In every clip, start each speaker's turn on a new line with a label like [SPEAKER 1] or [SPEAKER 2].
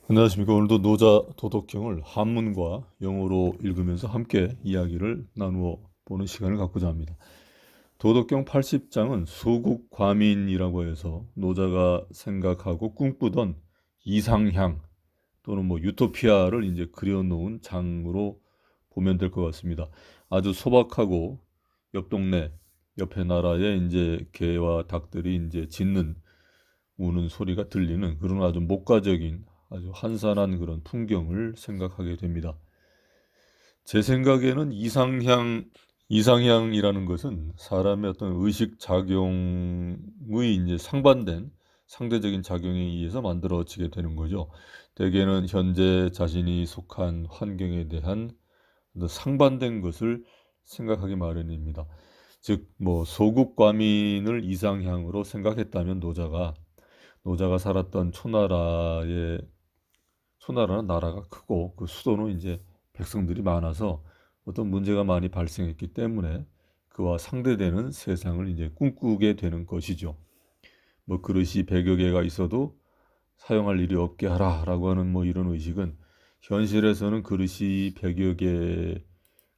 [SPEAKER 1] 안녕하십니까. 오늘도 노자 도덕경을 한문과 영어로 읽으면서 함께 이야기를 나누어 보는 시간을 갖고자 합니다. 도덕경 80장은 소국과민이라고 해서 노자가 생각하고 꿈꾸던 이상향 또는 유토피아를 이제 그려놓은 장으로 보면 될 것 같습니다. 아주 소박하고 옆 동네, 옆에 나라에 이제 개와 닭들이 이제 짖는 우는 소리가 들리는 그런 아주 목가적인 아주 한산한 그런 풍경을 생각하게 됩니다. 제 생각에는 이상향이라는 것은 사람의 어떤 의식 작용의 이제 상반된 상대적인 작용에 의해서 만들어지게 되는 거죠. 대개는 현재 자신이 속한 환경에 대한 상반된 것을 생각하기 마련입니다. 즉, 소국과민을 이상향으로 생각했다면 노자가 살았던 초나라는 나라가 크고 그 수도는 이제 백성들이 많아서 어떤 문제가 많이 발생했기 때문에 그와 상대되는 세상을 이제 꿈꾸게 되는 것이죠. 그릇이 100여 개가 있어도 사용할 일이 없게 하라라고 하는 이런 의식은 현실에서는 그릇이 100여 개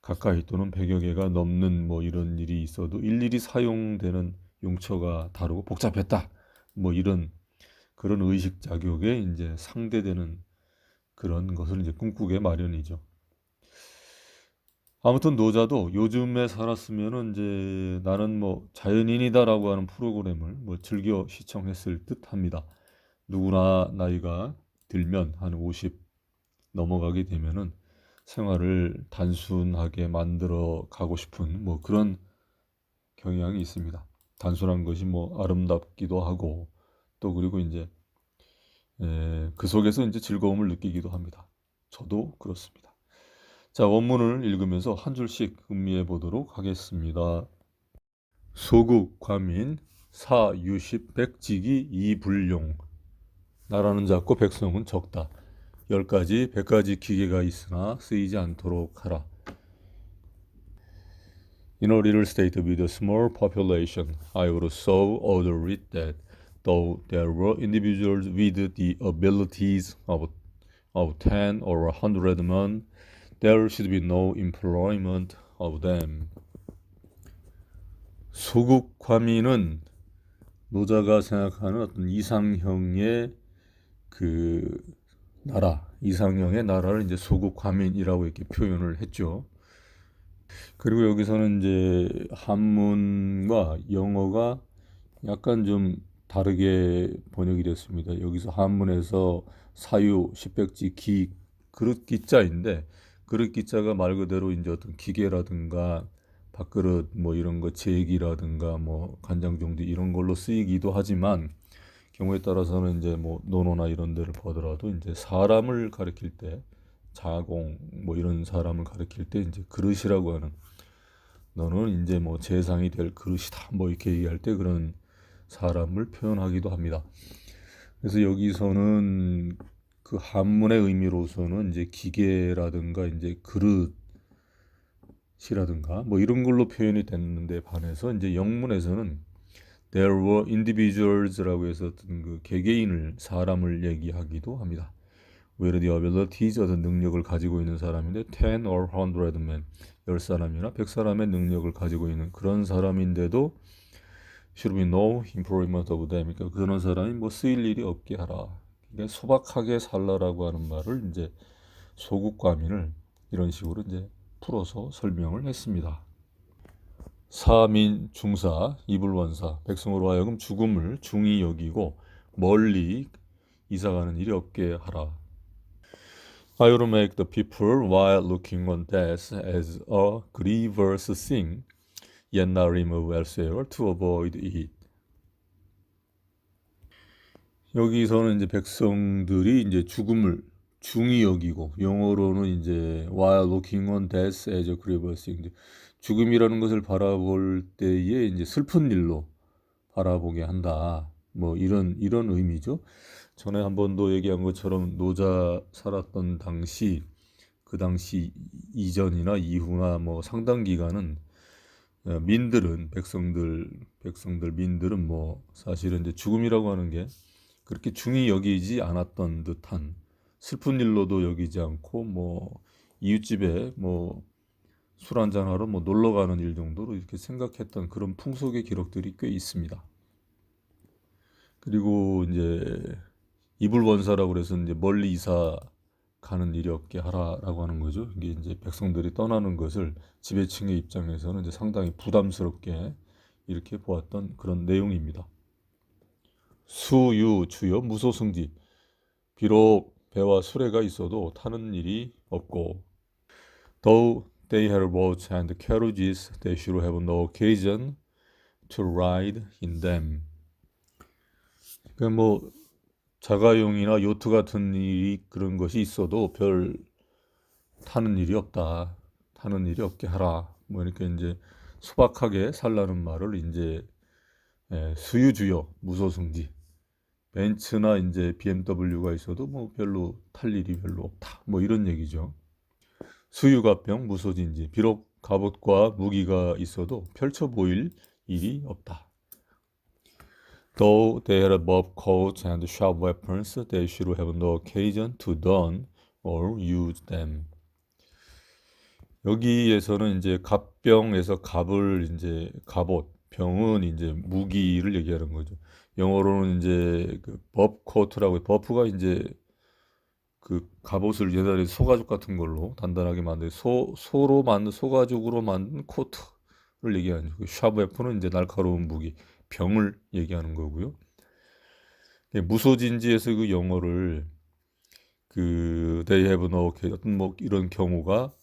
[SPEAKER 1] 가까이 또는 100여 개가 넘는 이런 일이 있어도 일일이 사용되는 용처가 다르고 복잡했다. 이런 그런 의식 작용에 이제 상대되는 그런 것을 이제 꿈꾸게 마련이죠. 아무튼 노자도 요즘에 살았으면은 이제 나는 자연인이다라고 하는 프로그램을 즐겨 시청했을 듯합니다. 누구나 나이가 들면 한 50 넘어가게 되면은 생활을 단순하게 만들어 가고 싶은 그런 경향이 있습니다. 단순한 것이 아름답기도 하고 또 그리고 이제 그 속에서 이제 즐거움을 느끼기도 합니다. 저도 그렇습니다. 자, 원문을 읽으면서 한 줄씩 음미해 보도록 하겠습니다. 소국, 과민, 사, 유십, 백직이, 이불용. 나라는 작고 백성은 적다. 10가지, 100가지 기계가 있으나 쓰이지 않도록 하라. In a little state with a small population, I would so order it that, though there were individuals with the abilities of 10 or 100 men, there should be no employment of them. 소국과민은 노자가 생각하는 어떤 이상형의 그 이상형의 나라를 이제 소국과민이라고 이렇게 표현을 했죠. 그리고 여기서는 이제 한문과 영어가 약간 좀 다르게 번역이 됐습니다. 여기서 한문에서 사유, 십백지, 그릇 기자인데 그릇 기자가 말 그대로 이제 어떤 기계라든가 밥그릇 이런 거 제기라든가 간장종디 이런 걸로 쓰이기도 하지만 경우에 따라서는 이제 논어나 이런 데를 보더라도 이제 사람을 가리킬 때 자공 이런 사람을 가리킬 때 이제 그릇이라고 하는 너는 이제 재상이 될 그릇이다 이렇게 얘기할 때 그런 사람을 표현하기도 합니다. 그래서 여기서는 그 한문의 의미로서는 이제 기계라든가 이제 그릇이라든가 이런 걸로 표현이 됐는데 반해서 이제 영문에서는 there were individuals라고 해서 어떤 그 개개인을 사람을 얘기하기도 합니다. with the abilities 어떤 능력을 가지고 있는 사람인데 10 or 100 men 10사람이나 100사람의 능력을 가지고 있는 그런 사람인데도 should be no employment of them. 그러니까 그런 사람이 쓰일 일이 없게 하라. 그러니까 소박하게 살라라고 하는 말을 이제 소국과민을 이런 식으로 이제 풀어서 설명을 했습니다. 사민 중사 이불원사 백성으로 하여금 죽음을 중히 여기고 멀리 이사가는 일이 없게 하라. I will make the people while looking on death as a grievous thing, yet not remove elsewhere to avoid it. 여기서는 이제 백성들이 이제 죽음을 중히 여기고 영어로는 이제 while looking on death as a grievous thing. 죽음이라는 것을 바라볼 때에 이제 슬픈 일로 바라보게 한다. 이런 의미죠. 전에 한 번도 얘기한 것처럼 노자 살았던 당시 그 당시 이전이나 이후나 상당 기간은 민들은 사실은 이제 죽음이라고 하는 게 그렇게 중히 여기지 않았던 듯한 슬픈 일로도 여기지 않고 뭐 이웃집에 뭐 술 한잔하러 뭐 놀러 가는 일 정도로 이렇게 생각했던 그런 풍속의 기록들이 꽤 있습니다. 그리고 이제 이불원사라고 그래서 이제 멀리 이사 가는 일이 없게 하라라고 하는 거죠. 이게 이제 백성들이 떠나는 것을 지배층의 입장에서는 이제 상당히 부담스럽게 이렇게 보았던 그런 내용입니다. 수유 주여 무소승지, 비록 배와 수레가 있어도 타는 일이 없고, though they had boats and carriages, they should have no occasion to ride in them. 뭐 자가용이나 요트 같은 일이 그런 것이 있어도 별 타는 일이 없다. 타는 일이 없게 하라. 뭐 이렇게 이제 소박하게 살라는 말을 이제 수유주여 무소승지. 벤츠나 이제 BMW가 있어도 뭐 별로 탈 일이 별로 없다. 뭐 이런 얘기죠. 수유갑병 무소진지. 비록 갑옷과 무기가 있어도 펼쳐 보일 일이 없다. Though they had both coats and sharp weapons, they should have no occasion to don or use them. 여기에서는 이제 갑병에서 갑을 이제 갑옷, 병은 이제 무기를 얘기하는 거죠. 영어로는 이제 그 버프코트라고, 버프가 이제 그 갑옷을 옛날에 소가죽 같은 걸로 단단하게 만든 소로 만든 소가죽으로 만든 코트를 얘기하는 거고, 샤브웨프는 이제 날카로운 무기, 병을 얘기하는 거고요. 무소진지에서 그 영어를 그 they have no 어떤 뭐 이런 경우가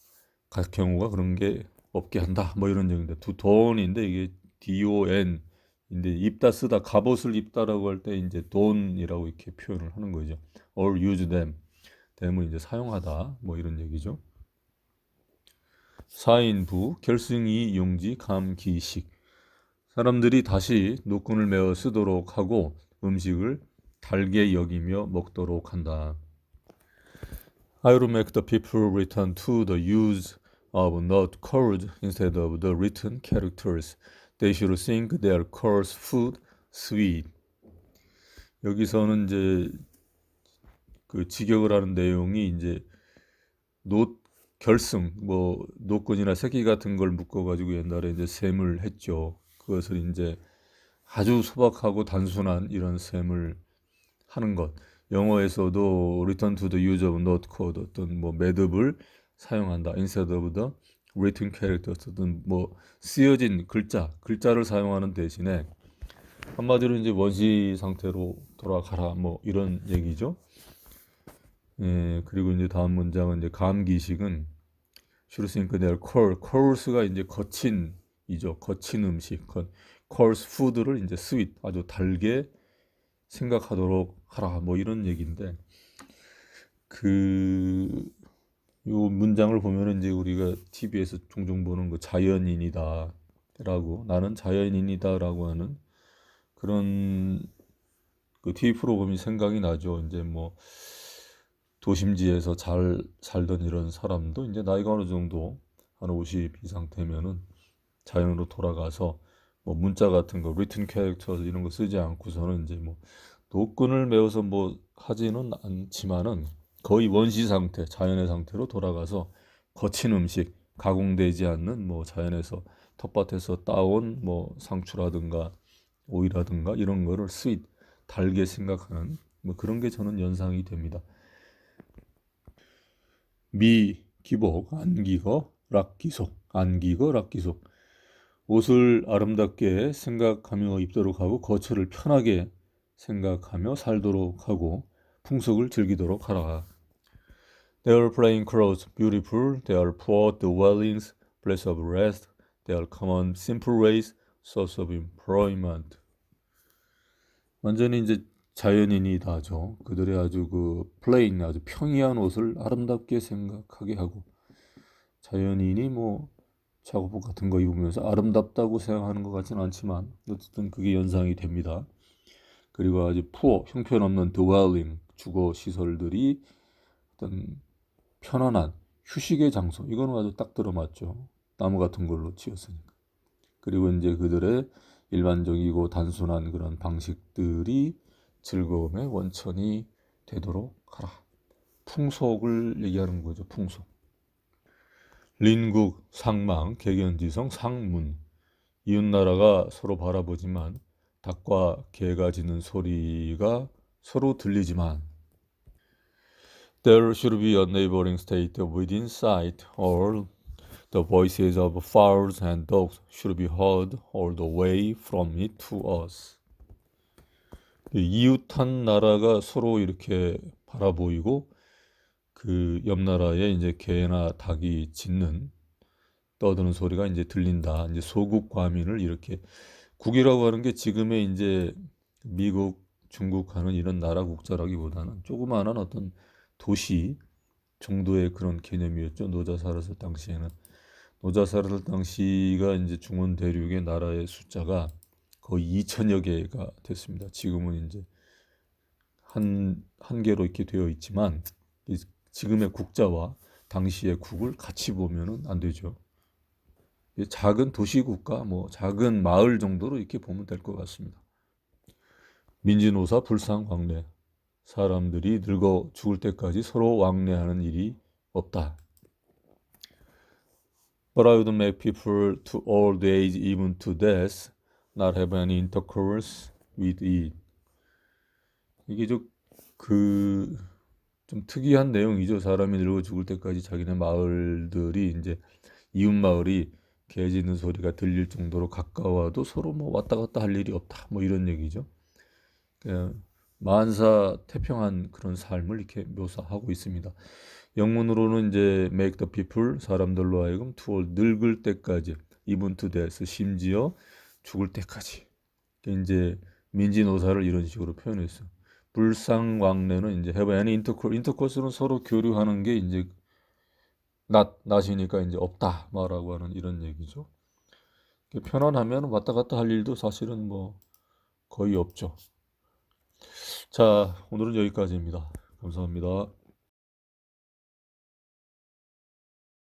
[SPEAKER 1] 각 경우가 그런 게 없게 한다. 뭐 이런 얘기인데 to don인데 이게 don 인데 입다 쓰다 갑옷을 입다라고 할 때 이제 don이라고 이렇게 표현을 하는 거죠. or use them. them은 이제 사용하다. 뭐 이런 얘기죠. 사인부 결승이 용지 감기식. 사람들이 다시 노끈을 메어 쓰도록 하고 음식을 달게 여기며 먹도록 한다. I will make the people return to the use of not codes instead of the written characters. They should think their coarse food sweet. 여기서는 이제 그 직역을 하는 내용이 이제 결승 뭐 노끈이나 새끼 같은 걸 묶어가지고 옛날에 이제 셈을 했죠. 그것을 이제 아주 소박하고 단순한 이런 셈을 하는 것. 영어에서도 return to the use of not code, 어떤 뭐 매듭을 사용한다. instead of the written characters, 어떤 뭐 쓰여진 글자를 사용하는 대신에 한마디로 이제 원시 상태로 돌아가라. 뭐 이런 얘기죠. 그리고 이제 다음 문장은 이제 감기식은 should think their coarse가 이제 거친이죠. 거친 음식, coarse food를 이제 sweet, 아주 달게 생각하도록 하라. 뭐 이런 얘기인데 요 문장을 보면은 이제 우리가 TV에서 종종 보는 거 자연인이다라고, 나는 자연인이다라고 하는 그런 그 TV 프로그램이 생각이 나죠. 이제 뭐 도심지에서 잘 살던 이런 사람도 이제 나이가 어느 정도 한 50 이상 되면은 자연으로 돌아가서 뭐 문자 같은 거, written characters 이런 거 쓰지 않고서는 이제 뭐 노끈을 메어서 뭐 하지는 않지만은 거의 원시 상태, 자연의 상태로 돌아가서 거친 음식, 가공되지 않는 뭐 자연에서 텃밭에서 따온 뭐 상추라든가 오이라든가 이런 거를 스윗, 달게 생각하는 뭐 그런 게 저는 연상이 됩니다. 미, 기복, 안기거, 락기속, 안기거, 락기속. 옷을 아름답게 생각하며 입도록 하고 거처를 편하게 생각하며 살도록 하고 풍속을 즐기도록 하라. Their plain clothes beautiful, their poor dwellings place of rest, their common simple ways source of employment. 완전히 이제 자연인이다죠. 그들의 아주 그 plain, 아주 평이한 옷을 아름답게 생각하게 하고, 자연인이 뭐 작업복 같은 거 입으면서 아름답다고 생각하는 것 같지는 않지만 어쨌든 그게 연상이 됩니다. 그리고 아주 푸어, 형편없는 dwelling, 주거 시설들이 어떤 편안한 휴식의 장소, 이거는 아주 딱 들어맞죠. 나무 같은 걸로 지었으니까. 그리고 이제 그들의 일반적이고 단순한 그런 방식들이 즐거움의 원천이 되도록 하라. 풍속을 얘기하는 거죠. 풍속.邻국, 상망, 개견지성, 상문. 이웃나라가 서로 바라보지만 닭과 개가 짖는 소리가 서로 들리지만 There should be a neighboring state within sight, or the voices of fowls and dogs should be heard all the way from it to us. 이웃한 나라가 서로 이렇게 바라보이고 그 옆 나라에 이제 개나 닭이 짖는 떠드는 소리가 이제 들린다. 이제 소국 과민을 이렇게 국이라고 하는 게 지금의 이제 미국, 중국 하는 이런 나라 국자라기보다는 조그마한 어떤 도시 정도의 그런 개념이었죠. 노자 살았을 당시에는. 노자 살았을 당시가 이제 중원 대륙의 나라의 숫자가 거의 2천여 개가 됐습니다. 지금은 이제 한 개로 이렇게 되어 있지만 지금의 국자와 당시의 국을 같이 보면은 안 되죠. 작은 도시 국가, 뭐 작은 마을 정도로 이렇게 보면 될 것 같습니다. 민지노사 불상왕래. 사람들이 늙어 죽을 때까지 서로 왕래하는 일이 없다. But I would make people to old age, even to death, not have any intercourse with it. 이게 좀 특이한 내용이죠. 사람이 늙어 죽을 때까지 자기네 마을들이 이제 이웃 마을이 개 짖는 소리가 들릴 정도로 가까워도 서로 뭐 왔다 갔다 할 일이 없다. 뭐 이런 얘기죠. 그냥 만사 태평한 그런 삶을 이렇게 묘사하고 있습니다. 영문으로는 이제 make the people 사람들로 하여금 to 늙을 때까지 even to death 심지어 죽을 때까지 이제 민지노사를 이런 식으로 표현했어요. 불상왕래는 이제 have any intercourse intercourse는 서로 교류하는 게 이제 낫이니까 이제 없다 말하고 하는 이런 얘기죠. 편안하면 왔다 갔다 할 일도 사실은 뭐 거의 없죠. 자, 오늘은 여기까지입니다. 감사합니다.